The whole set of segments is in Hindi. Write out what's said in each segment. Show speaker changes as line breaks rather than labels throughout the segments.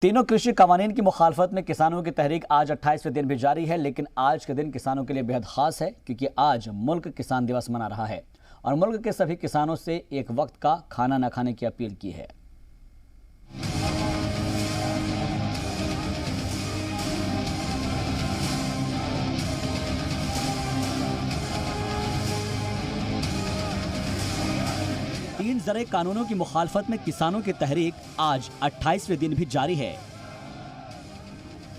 तीनों कृषि कानून की मुखालफत में किसानों की तहरीक आज 28वें दिन भी जारी है। लेकिन आज के दिन किसानों के लिए बेहद खास है क्योंकि आज मुल्क किसान दिवस मना रहा है और मुल्क के सभी किसानों से एक वक्त का खाना न खाने की अपील की है। तीन ज़रे कानूनों की मुखालफत में किसानों की तहरीक आज 28वें दिन भी जारी है।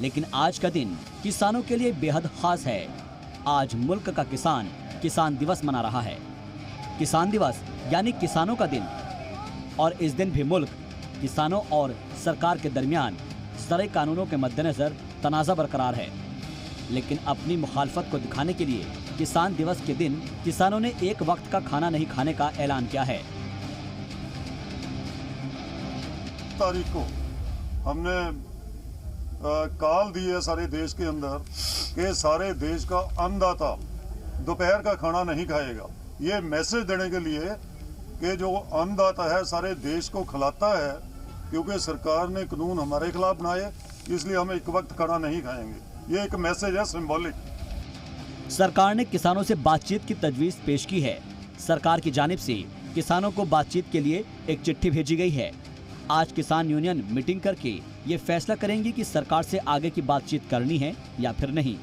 लेकिन आज का दिन किसानों के लिए बेहद खास है। आज मुल्क का किसान दिवस मना रहा है। किसान दिवस यानी किसानों का दिन, और इस दिन भी मुल्क किसानों और सरकार के दरमियान ज़रे कानूनों के मद्देनजर तनाज़ा बरकरार है। लेकिन अपनी मुखालफत को दिखाने के लिए किसान दिवस के दिन किसानों ने एक वक्त का खाना नहीं खाने का ऐलान किया है।
तारीख को हमने कॉल दी है सारे देश के अंदर कि सारे देश का अन्नदाता दोपहर का खाना नहीं खाएगा। ये मैसेज देने के लिए कि जो अन्नदाता है सारे देश को खिलाता है, क्योंकि सरकार ने कानून हमारे खिलाफ बनाए, इसलिए हम एक वक्त खाना नहीं खाएंगे। ये एक मैसेज है, सिंबॉलिक।
सरकार ने किसानों से बातचीत की तजवीज पेश की है। सरकार की जानिब से किसानों को बातचीत के लिए एक चिट्ठी भेजी गई है। आज किसान यूनियन मीटिंग करके ये फैसला करेंगी कि सरकार से आगे की बातचीत करनी है या फिर नहीं।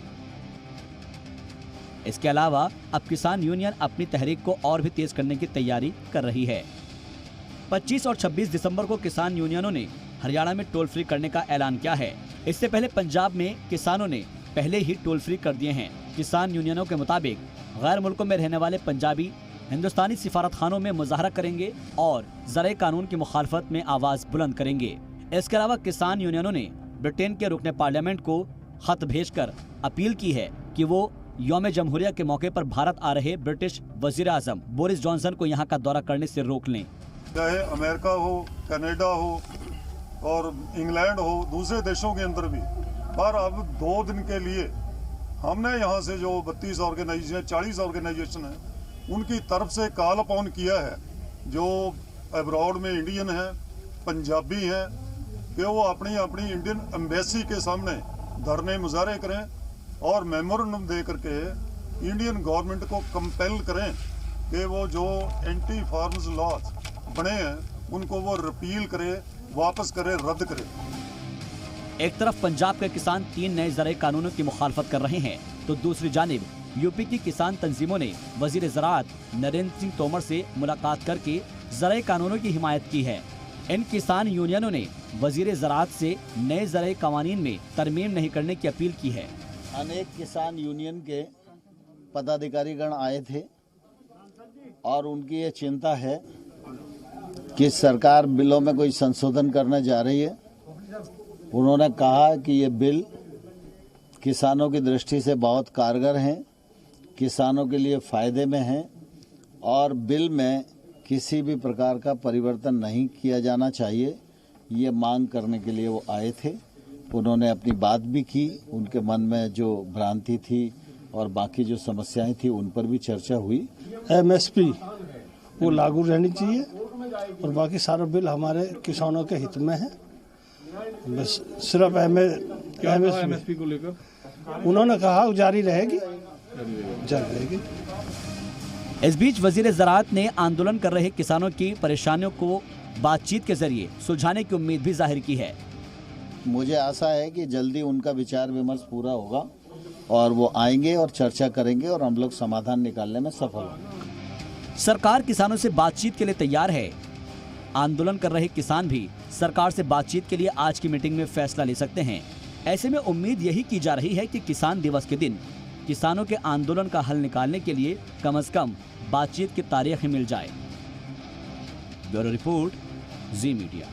इसके अलावा अब किसान यूनियन अपनी तहरीक को और भी तेज करने की तैयारी कर रही है। 25 और 26 दिसंबर को किसान यूनियनों ने हरियाणा में टोल फ्री करने का ऐलान किया है। इससे पहले पंजाब में किसानों ने पहले ही टोल फ्री कर दिए हैं। किसान यूनियनों के मुताबिक गैर मुल्कों में रहने वाले पंजाबी हिंदुस्तानी सिफारतखानों में मुजाहरा करेंगे और ज़रे कानून की मुखालफत में आवाज बुलंद करेंगे। इसके अलावा किसान यूनियनों ने ब्रिटेन के रुकने पार्लियामेंट को खत भेजकर अपील की है कि वो यौम जमहूरिया के मौके पर भारत आ रहे ब्रिटिश वजीर आजम बोरिस जॉनसन को यहाँ का दौरा करने से रोक लें।
चाहे अमेरिका हो, कनाडा हो और इंग्लैंड हो, दूसरे देशों के अंदर भी, पर अब 2 दिन के लिए हमने यहाँ से जो 32 ऑर्गेनाइजेशन 40 ऑर्गेनाइजेशन है उनकी तरफ से कॉल अपॉन किया है, जो अब्रॉड में इंडियन है, पंजाबी हैं, कि वो अपनी अपनी इंडियन एम्बेसी के सामने धरने मुजाहरे करें और मेमोरेंडम दे करके इंडियन गवर्नमेंट को कंपेल करें कि वो जो एंटी फार्म्स लॉज बने हैं उनको वो रिपील करे, वापस करे, रद्द करे।
एक तरफ पंजाब के किसान 3 नए ज़रे कानूनों की मुखालफत कर रहे हैं, तो दूसरी जानिब यूपी की किसान तंजीमों ने वजीर ज़राअत नरेंद्र सिंह तोमर से मुलाकात करके ज़रे कानूनों की हिमायत की है। इन किसान यूनियनों ने वजीर ज़राअत से नए ज़रे कानून में तरमीम नहीं करने की अपील की है।
अनेक किसान यूनियन के पदाधिकारीगण आए थे और उनकी ये चिंता है कि सरकार बिलों में कोई संशोधन करने जा रही है। उन्होंने कहा कि ये बिल किसानों की दृष्टि से बहुत कारगर हैं, किसानों के लिए फ़ायदे में हैं और बिल में किसी भी प्रकार का परिवर्तन नहीं किया जाना चाहिए। ये मांग करने के लिए वो आए थे। उन्होंने अपनी बात भी की, उनके मन में जो भ्रांति थी और बाकी जो समस्याएं थी उन पर भी चर्चा हुई।
MSP वो लागू रहनी चाहिए और बाकी सारा बिल हमारे किसानों के हित में है। बस सिर्फ MSP को लेकर उन्होंने कहा जारी रहेगी।
इस बीच वजीर ज़राअत ने आंदोलन कर रहे किसानों की परेशानियों को बातचीत के जरिए सुलझाने की उम्मीद भी जाहिर की है।
मुझे आशा है कि जल्दी उनका विचार विमर्श पूरा होगा और वो आएंगे और चर्चा करेंगे और हम लोग समाधान निकालने में सफल होंगे।
सरकार किसानों से बातचीत के लिए तैयार है। आंदोलन कर रहे किसान भी सरकार से बातचीत के लिए आज की मीटिंग में फैसला ले सकते हैं। ऐसे में उम्मीद यही की जा रही है कि किसान दिवस के दिन किसानों के आंदोलन का हल निकालने के लिए कम से कम बातचीत की तारीख मिल जाए। ब्यूरो रिपोर्ट, जी मीडिया।